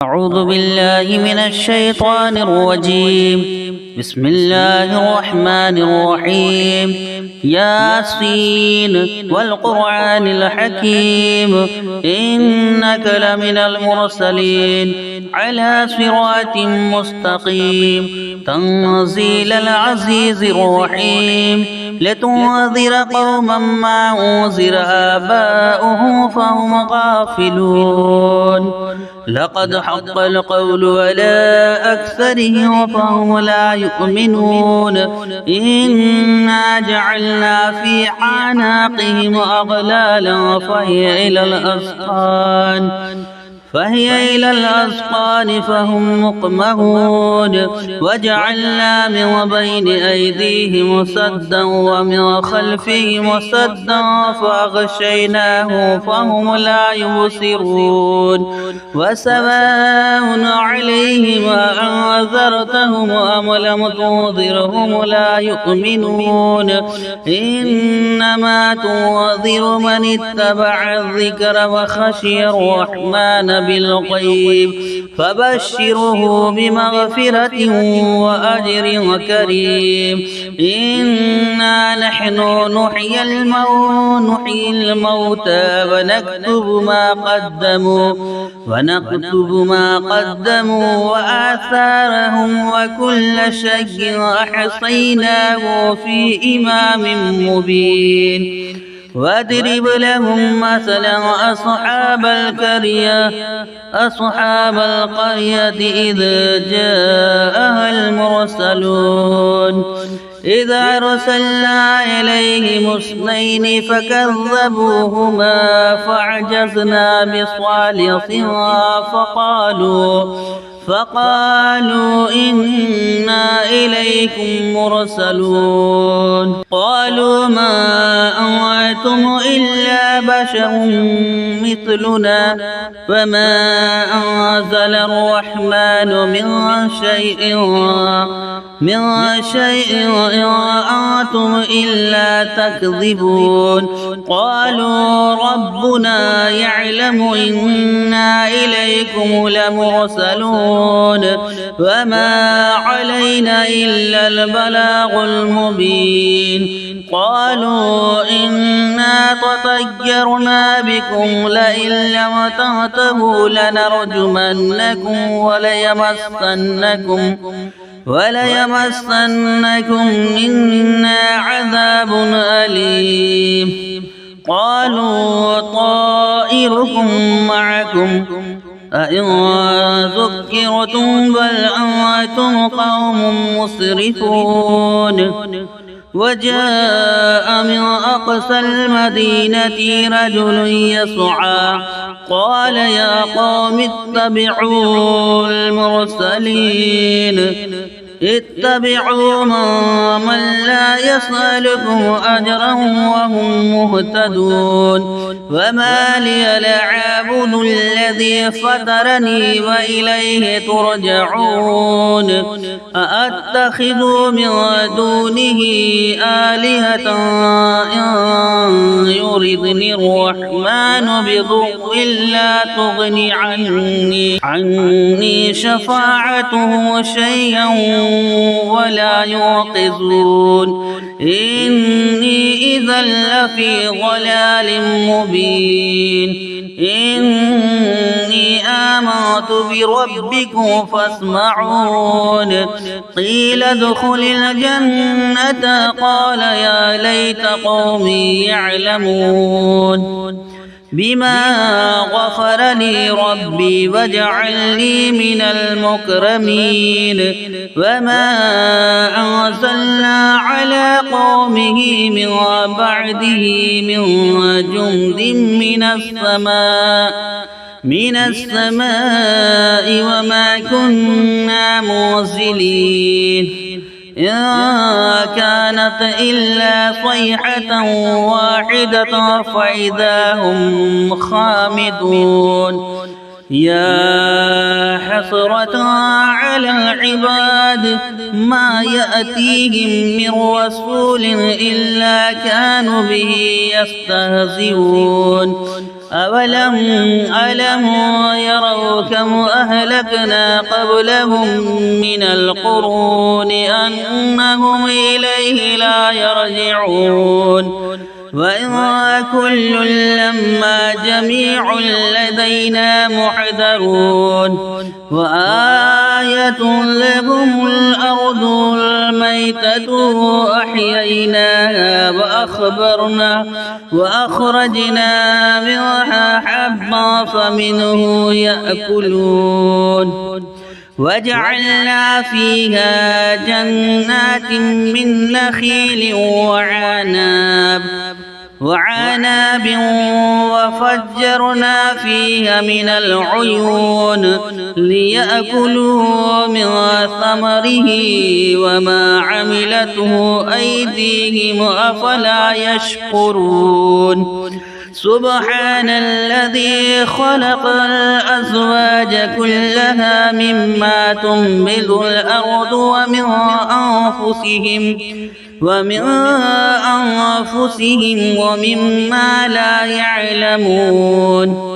أعوذ بالله من الشيطان الرجيم. بسم الله الرحمن الرحيم. ياسين والقرآن الحكيم إنك لمن المرسلين على صراط مستقيم تنزيل العزيز الرحيم. لتنذر قوما ما أنذر آباؤهم فهم غافلون. لقد حق القول على أكثرهم فهم لا يؤمنون. إنا جعلنا في أعناقهم أغلالا فهي إلى الأذقان فهم مقمحون. وجعلنا من بين أيديهم سدا ومن خلفهم سدا فأغشيناهم فهم لا يبصرون. وسواء عليهم أنذرتهم أم لم تنذرهم لا يؤمنون. إنما تنذر من اتبع الذكر وخشي الرحمن بالغيب فبشره بمغفرة وأجر كريم. إنا نحن نحيي الموتى ونكتب ما قدموا وآثارهم وكل شيء أحصيناه في إمام مبين. واضرب لهم مثلا أصحاب القرية إذ جاءها المرسلون. إذا أرسلنا إليهم اثنين فكذبوهما فعجزنا بصالحها فقالوا إنا إليكم مرسلون. قالوا ما أنتم إلا بشر مثلنا وما أنزل الرحمن من شيء إن أنتم إلا تكذبون. قالوا ربنا يعلم إنا إليكم لمرسلون وما علينا إلا البلاغ المبين. قالوا إنا تطيرنا بكم لئن لم تنتهوا لنرجمنكم وليمسنكم منا عذاب أليم. قالوا طائركم معكم أئن ذكرتم بل أنتم قوم مسرفون. وجاء من أقصى المدينة رجل يسعى قال يا قوم اتبعوا المرسلين اتبعوا من لا يسألكم أجرا وهم مهتدون. وما لي لا أعبد الذي فطرني وإليه ترجعون. أأتخذ من دونه آلهة إن يردني الرحمن بضر لا تغني عني شفاعته شيئا ولا يوقظون. إني إذا لفي ضلال مبين. إني آمنت بربكم فاسمعون. قيل ادخل الجنة قال يا ليت قومي يعلمون بما غفر لي ربي وجعلني من المكرمين. وما أنزلنا على قومه من بعده من جند من السماء وما كنا منزلين. إن كانت إلا صيحة واحدة فإذا هم خامدون. يا حسرة على العباد ما يأتيهم من رسول إلا كانوا به يستهزئون. ألم يروا كم أهلكنا قبلهم من القرون أنهم إليه لا يرجعون وإن كل لما جميع لدينا محضرون وآية لهم الأرض الميتة أحييناها وأخرجنا منها حبا فمنه يأكلون وجعلنا فيها جنات من نخيل وعناب وفجرنا فيها من العيون ليأكلوا من ثمره وما عملته أيديهم أفلا يشكرون سبحان الذي خلق الأزواج كلها مما تنبت الأرض ومن أنفسهم ومما لا يعلمون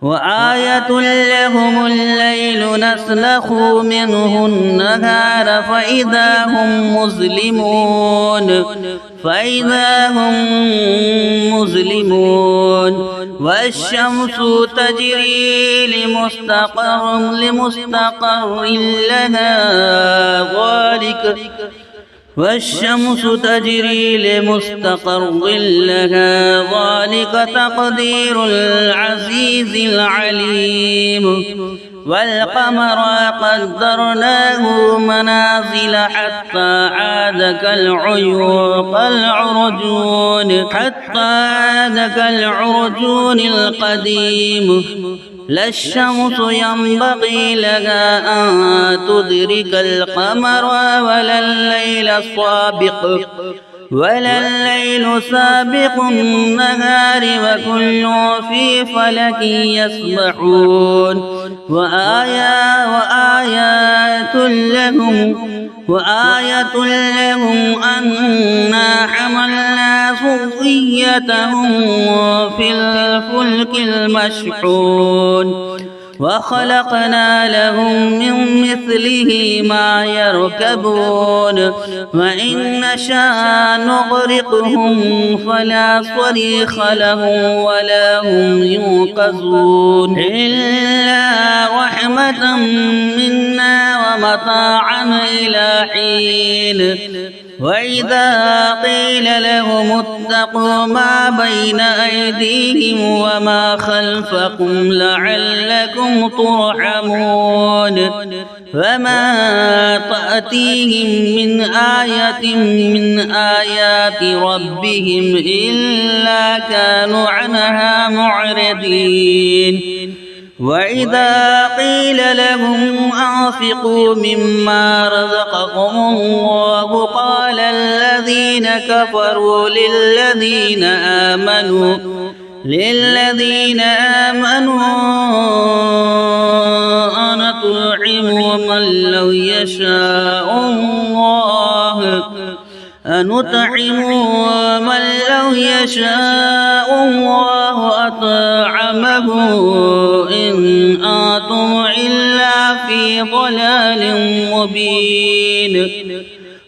وآية لهم الليل نسلخ منه النهار فإذا هم مظلمون والشمس تجري لمستقر لها ذلك تقدير العزيز العليم والقمر قدرناه منازل حتى عاد كالعرجون القديم لا الشمس ينبغي لها أن تدرك القمر ولا الليل سابق النهار وكل في فلك يسبحون وآية لهم أنا حملنا ذريتهم في الفلك المشحون وخلقنا لهم من مثله ما يركبون وإن نشاء نغرقهم فلا صريخ لهم ولا هم ينقذون إلا رحمة منا ومتاعا إلى حين وإذا قيل لهم اتقوا ما بين أيديهم وما خلفكم لعلكم ترحمون فما تأتيهم من آية من آيات ربهم إلا كانوا عنها معرضين وإذا قيل لهم أنفقوا مما رزقكم الله قال الذين كفروا للذين آمنوا أنطعم من لو يشاء الله أطعمه إن أنتم إلا في ضلال مبين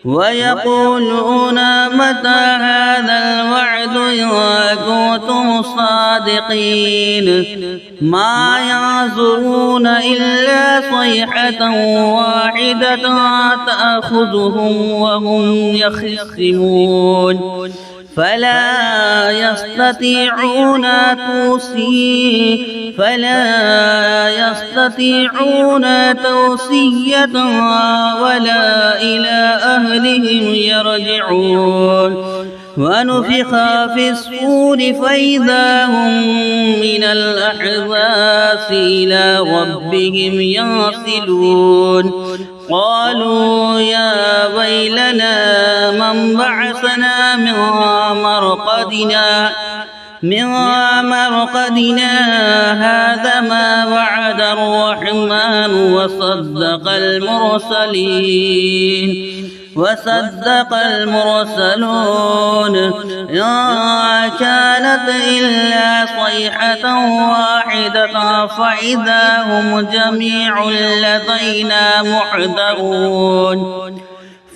ويقولون متى هذا الوعد إن كنتم صادقين ما ينظرون إلا صيحة واحدة تأخذهم وهم يخصمون فلا يستطيعون توصية ولا إلى أهلهم يرجعون ونفخ في الصور فإذا هم من الأحزاب إلى ربهم ينسلون قالوا يا ويلنا من بعثنا من مرقدنا من مرقدنا هذا ما وعد الرحمن وصدق المرسلون إن كانت إلا صيحة واحدة فإذا هم جميع لدينا محضرون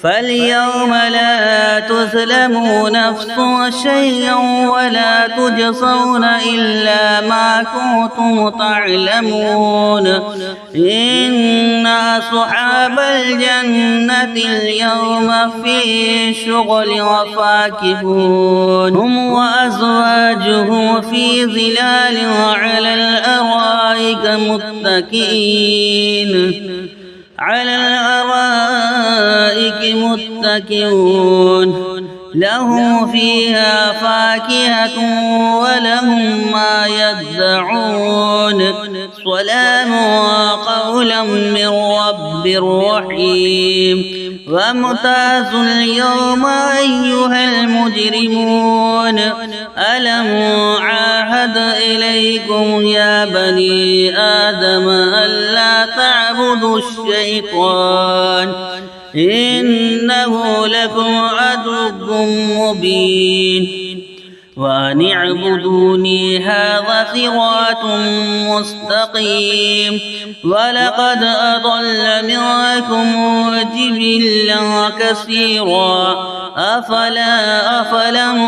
فاليوم لا تظلم نفس شيئا ولا تجزون إلا ما كنتم تعلمون إن أصحاب الجنة اليوم في شغل وفاكهون هم وأزواجهم في ظلال على الأرائك متكئون لهم فيها فاكهة ولهم ما يدعون سلام قولا من رب رحيم وامتازوا اليوم أيها المجرمون ألم عاهد إليكم يا بني آدم ألا تعبدوا الشيطان إنه لكم عدو مبين وأن اعبدوني هذا صراط مستقيم ولقد أضل منكم جبلا كثيرا أفلم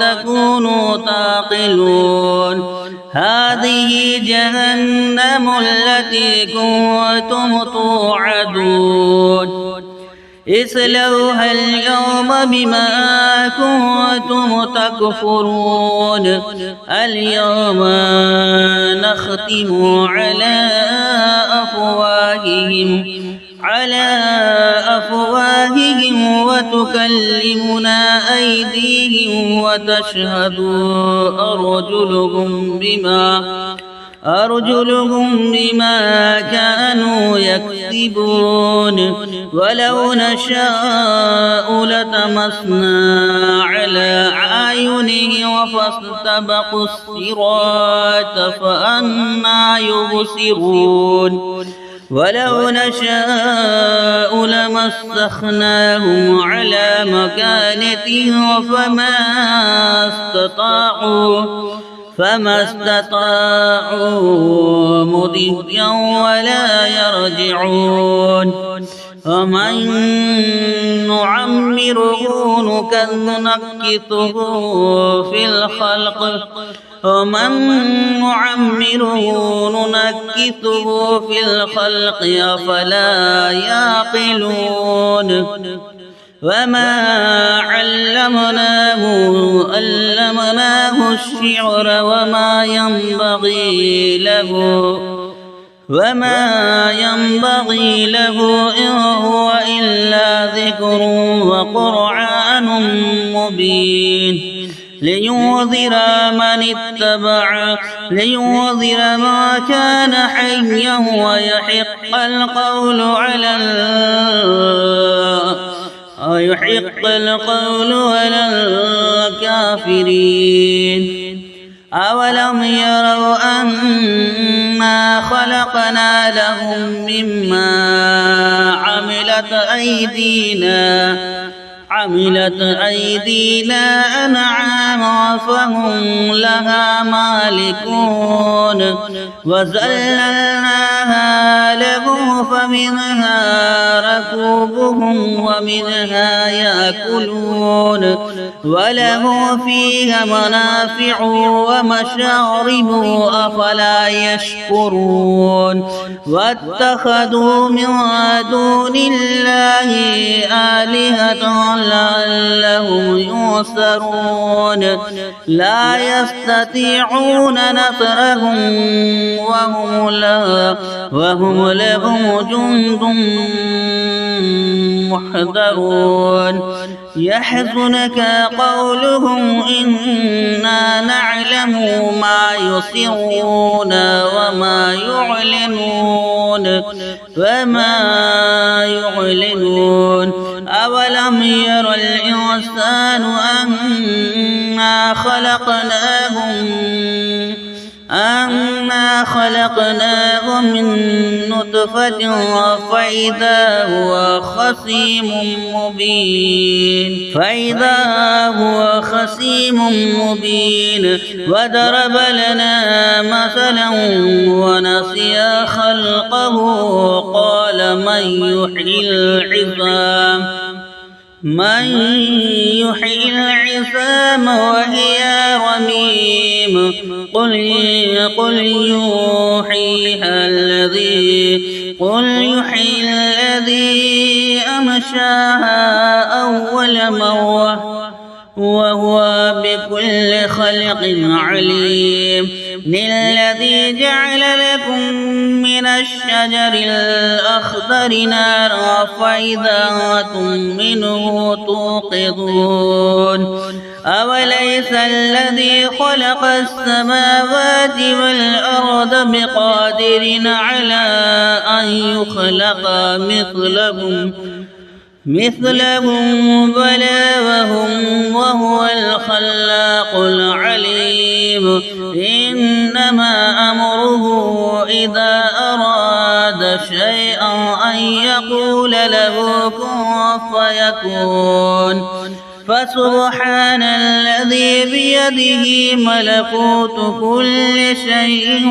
تكونوا تعقلون هذه جهنم التي كنتم توعدون اصلوها اليوم بما كنتم تكفرون اليوم نختم على أفواههم وتكلمنا أيديهم وتشهد أرجلهم بما كانوا يكسبون ولو نشاء لطمسنا على أعينهم فاستبقوا الصراط فأنى يبصرون ولو نشاء لمسخناهم على مكانتهم فما استطاعوا مضيا ولا يرجعون ومن نعمره نكثه في الخلق أفلا يعقلون وما علمناه الشعر وما ينبغي له إن هو إلا ذكر وقرآن مبين لينذر ما كان حيا ويحق القول على الكافرين أولم يروا أنا خلقنا لهم مما عملت أيدينا أنعاما فهم لها مالكون وذللناها لهم فمنها ركوبهم ومنها يأكلون وله فيها منافع ومشارب أفلا يشكرون واتخذوا من دون الله آلهة لعلهم ينصرون لا يستطيعون نصرهم وهم لهم جند محضرون يحزنك قولهم إنا نعلم ما يسرون وما يعلنون أولم ير الإنسان أنا خلقناه من نطفة فإذا هو خصيم مبين وضرب لنا مثلا ونسي خلقه قال من يحيي العظام وهي رميم قل يحييها الذي أنشاها أول مرة وهو بكل خلق عليم الذي جعل لكم من الشجر الأخضر نارا فإذا أنتم منه توقدون أوليس الذي خلق السماوات والأرض بقادر على أن يخلق مثلهم بلى وهو الخلاق العليم إنما أمره إذا أراد شيئا أن يقول له كن فيكون فسبحان الذي بيده ملكوت كل شيء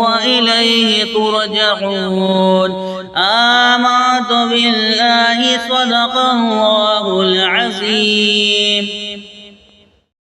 وإليه ترجعون آمنت بالله صدق الله العظيم.